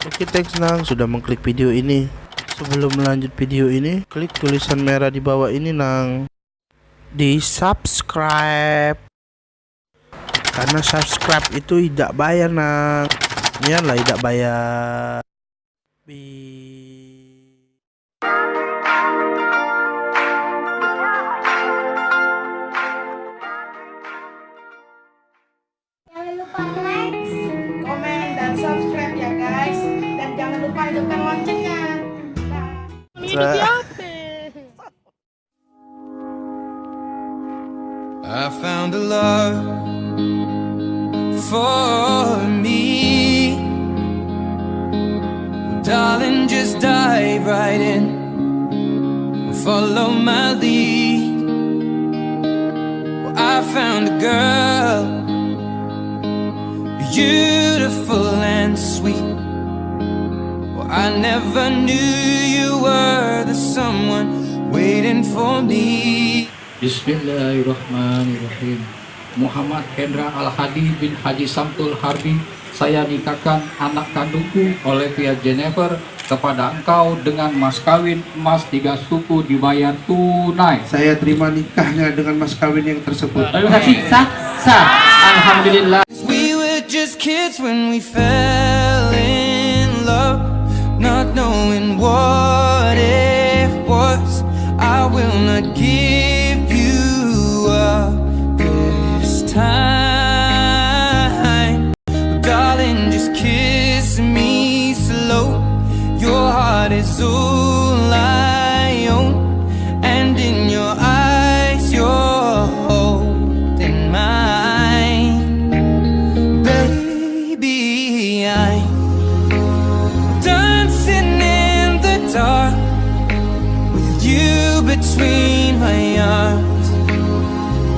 Oke, thanks Nang sudah mengklik video ini. Sebelum melanjut video ini, klik tulisan merah di bawah ini Nang, di subscribe, karena subscribe itu tidak bayar Nang. Iyalah, tidak bayar. Jangan lupa like, komen, dan subscribe ya guys. Dan jangan lupa hidupkan loncengnya. I found a love for me. Darling, just dive right in, follow my lead. I found a girl, beautiful and sweet. I never knew you were the someone waiting for me. Bismillahirrahmanirrahim. Muhammad Hendra Al-Hadi bin Haji Samtul Harbi, saya nikahkan anak kandungku oleh pihak Jennifer kepada engkau dengan mas kawin emas 3 suku dibayar tunai. Saya terima nikahnya dengan mas kawin yang tersebut. Terima kasih. Sah. Alhamdulillah. We were just kids when we fell in love, not knowing what it was. I will not give you up this time, darling, just kiss me slow. Your heart is all I own, and in your eyes you're holding mine. Baby, I'm dancing in the dark with you between my arms,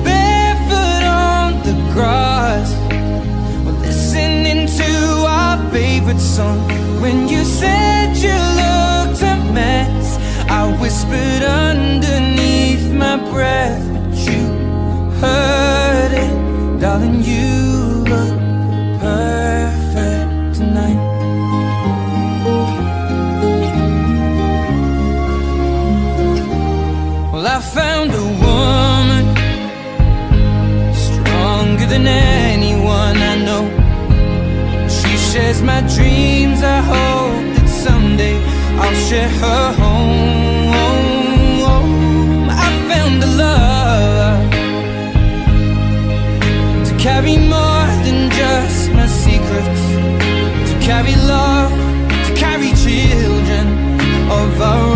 barefoot on the grass. We're listening to our favorite song. When you said you looked a mess, I whispered underneath my breath, but you heard it. Darling, you look perfect tonight. Well, I found a woman stronger than anyone I know. She shares my dreams. I hope that someday I'll share her home. I found a love to carry more than just my secrets, to carry love, to carry children of our